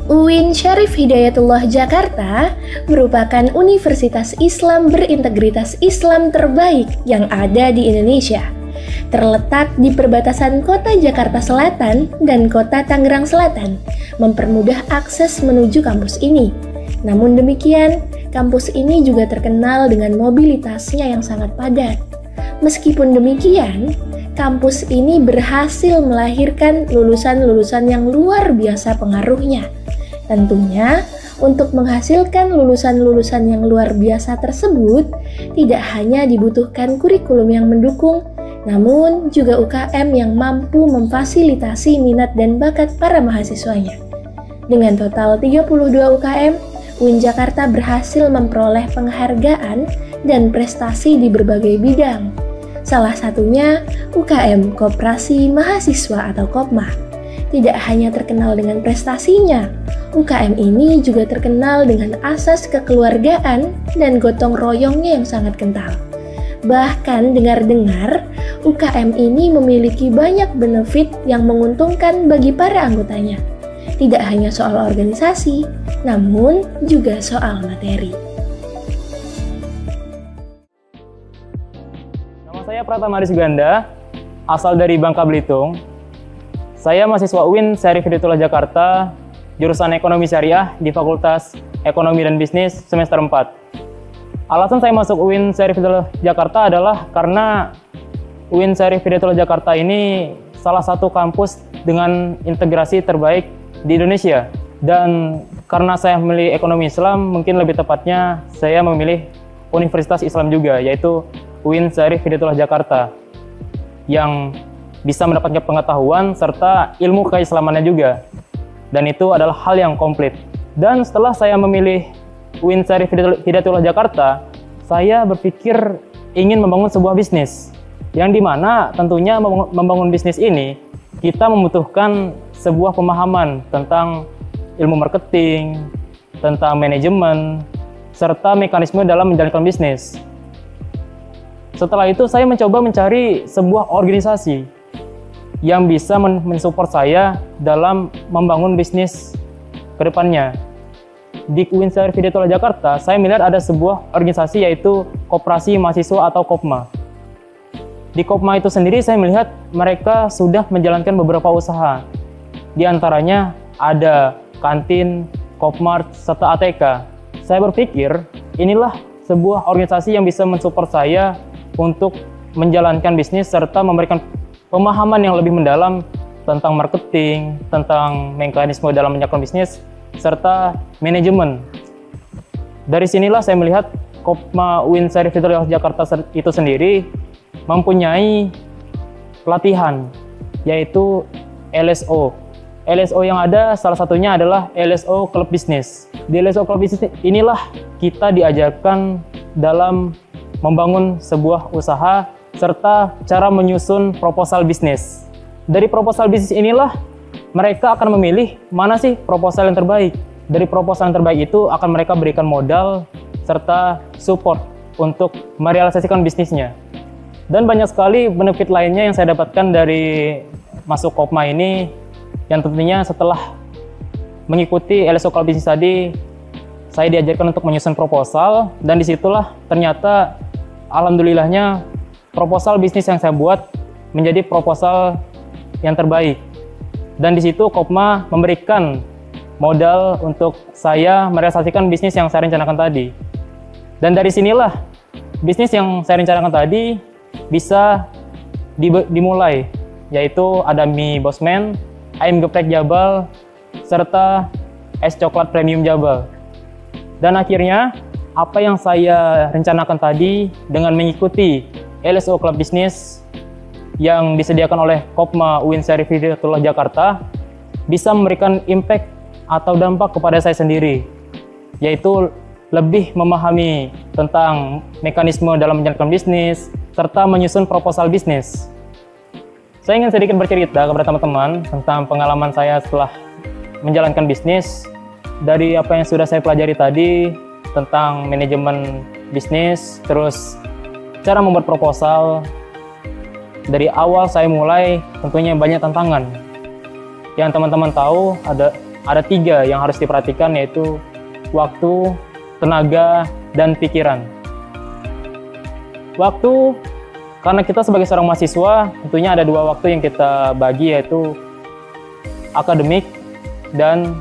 UIN Syarif Hidayatullah Jakarta merupakan universitas Islam berintegritas Islam terbaik yang ada di Indonesia. Terletak di perbatasan kota Jakarta Selatan dan kota Tangerang Selatan, mempermudah akses menuju kampus ini. Namun demikian, kampus ini juga terkenal dengan mobilitasnya yang sangat padat. Meskipun demikian, kampus ini berhasil melahirkan lulusan-lulusan yang luar biasa pengaruhnya. Tentunya, untuk menghasilkan lulusan-lulusan yang luar biasa tersebut, tidak hanya dibutuhkan kurikulum yang mendukung, namun juga UKM yang mampu memfasilitasi minat dan bakat para mahasiswanya. Dengan total 32 UKM, UIN Jakarta berhasil memperoleh penghargaan dan prestasi di berbagai bidang. Salah satunya UKM Koperasi Mahasiswa atau Kopma. Tidak hanya terkenal dengan prestasinya, UKM ini juga terkenal dengan asas kekeluargaan dan gotong royongnya yang sangat kental. Bahkan dengar-dengar, UKM ini memiliki banyak benefit yang menguntungkan bagi para anggotanya. Tidak hanya soal organisasi, namun juga soal materi. Nama saya Pratama Aris Ganda, asal dari Bangka Belitung. Saya mahasiswa UIN Syarif Hidayatullah Jakarta, jurusan Ekonomi Syariah di Fakultas Ekonomi dan Bisnis semester 4. Alasan saya masuk UIN Syarif Hidayatullah Jakarta adalah karena UIN Syarif Hidayatullah Jakarta ini salah satu kampus dengan integrasi terbaik di Indonesia. Dan karena saya memilih ekonomi Islam, mungkin lebih tepatnya saya memilih Universitas Islam juga, yaitu UIN Syarif Hidayatullah Jakarta, yang bisa mendapatkan pengetahuan serta ilmu keislamannya juga. Dan itu adalah hal yang komplit. Dan setelah saya memilih UIN Syarif Hidayatullah Jakarta, saya berpikir ingin membangun sebuah bisnis. Yang dimana tentunya membangun bisnis ini, kita membutuhkan sebuah pemahaman tentang ilmu marketing, tentang manajemen, serta mekanisme dalam menjalankan bisnis. Setelah itu saya mencoba mencari sebuah organisasi yang bisa mensupport saya dalam membangun bisnis ke depannya. Di UIN Syarif Hidayatullah Jakarta, saya melihat ada sebuah organisasi yaitu Koperasi Mahasiswa atau Kopma. Di Kopma itu sendiri saya melihat mereka sudah menjalankan beberapa usaha. Di antaranya ada kantin, Kopmart, serta ATK. Saya berpikir inilah sebuah organisasi yang bisa mensupport saya untuk menjalankan bisnis serta memberikan pemahaman yang lebih mendalam tentang marketing, tentang mekanisme dalam menjalankan bisnis, serta manajemen. Dari sinilah saya melihat Kopma UIN Syarif Hidayatullah Jakarta itu sendiri mempunyai pelatihan, yaitu LSO. LSO yang ada salah satunya adalah LSO Klub Bisnis. Di LSO Klub Bisnis inilah kita diajarkan dalam membangun sebuah usaha serta cara menyusun proposal bisnis. Dari proposal bisnis inilah mereka akan memilih mana sih proposal yang terbaik. Dari proposal yang terbaik itu akan mereka berikan modal serta support untuk merealisasikan bisnisnya. Dan banyak sekali benefit lainnya yang saya dapatkan dari masuk Kopma ini, yang tentunya setelah mengikuti LSO Club Bisnis tadi, saya diajarkan untuk menyusun proposal, dan disitulah ternyata alhamdulillahnya proposal bisnis yang saya buat menjadi proposal yang terbaik. Dan di situ Kopma memberikan modal untuk saya merealisasikan bisnis yang saya rencanakan tadi. Dan dari sinilah bisnis yang saya rencanakan tadi bisa dimulai, yaitu ada mie Bosman, ayam geprek Jabal, serta es coklat premium Jabal. Dan akhirnya apa yang saya rencanakan tadi dengan mengikuti LSO Club Bisnis yang disediakan oleh Kopma UIN Syarif Hidayatullah Jakarta bisa memberikan impact atau dampak kepada saya sendiri, yaitu lebih memahami tentang mekanisme dalam menjalankan bisnis serta menyusun proposal bisnis. Saya ingin sedikit bercerita kepada teman-teman tentang pengalaman saya setelah menjalankan bisnis. Dari apa yang sudah saya pelajari tadi tentang manajemen bisnis, terus cara membuat proposal. Dari awal saya mulai tentunya banyak tantangan. Yang teman-teman tahu ada 3 yang harus diperhatikan, yaitu waktu, tenaga, dan pikiran. Waktu, karena kita sebagai seorang mahasiswa, tentunya ada 2 waktu yang kita bagi, yaitu akademik dan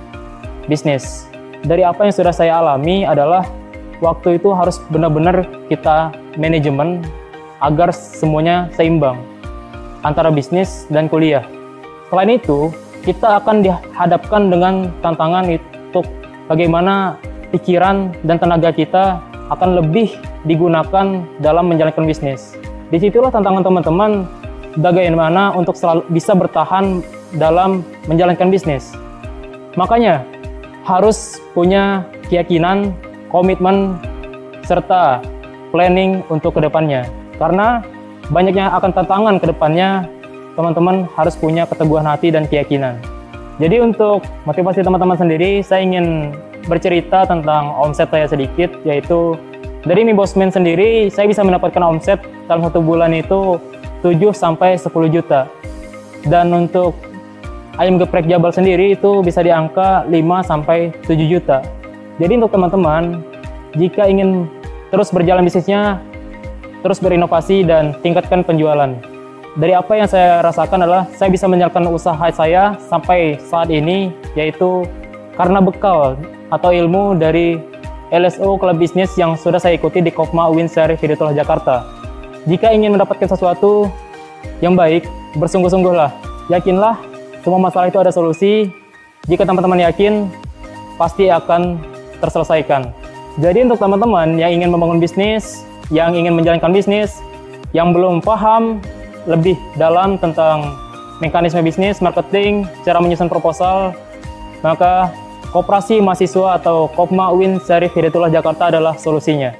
bisnis. Dari apa yang sudah saya alami adalah waktu itu harus benar-benar kita manajemen agar semuanya seimbang antara bisnis dan kuliah. Selain itu, kita akan dihadapkan dengan tantangan untuk bagaimana pikiran dan tenaga kita akan lebih digunakan dalam menjalankan bisnis. Disitulah tantangan teman-teman bagaimana untuk selalu bisa bertahan dalam menjalankan bisnis. Makanya harus punya keyakinan, komitmen, serta planning untuk kedepannya. Karena banyaknya akan tantangan kedepannya, teman-teman harus punya keteguhan hati dan keyakinan. Jadi untuk motivasi teman-teman sendiri, saya ingin bercerita tentang omset saya sedikit, yaitu dari Mi Bosman sendiri, saya bisa mendapatkan omset dalam 1 bulan itu 7-10 juta. Dan untuk ayam geprek Jabal sendiri itu bisa di angka 5-7 juta. Jadi untuk teman-teman, jika ingin terus berjalan bisnisnya, terus berinovasi dan tingkatkan penjualan. Dari apa yang saya rasakan adalah saya bisa menjalankan usaha saya sampai saat ini, yaitu karena bekal atau ilmu dari LSO Klub Bisnis yang sudah saya ikuti di Kopma UIN Syarif Hidayatullah Jakarta. Jika ingin mendapatkan sesuatu yang baik, bersungguh-sungguhlah. Yakinlah, semua masalah itu ada solusi. Jika teman-teman yakin, pasti akan terselesaikan. Jadi untuk teman-teman yang ingin membangun bisnis, yang ingin menjalankan bisnis, yang belum paham lebih dalam tentang mekanisme bisnis, marketing, cara menyusun proposal, maka Koperasi Mahasiswa atau Kopma UIN Syarif Hidayatullah Jakarta adalah solusinya.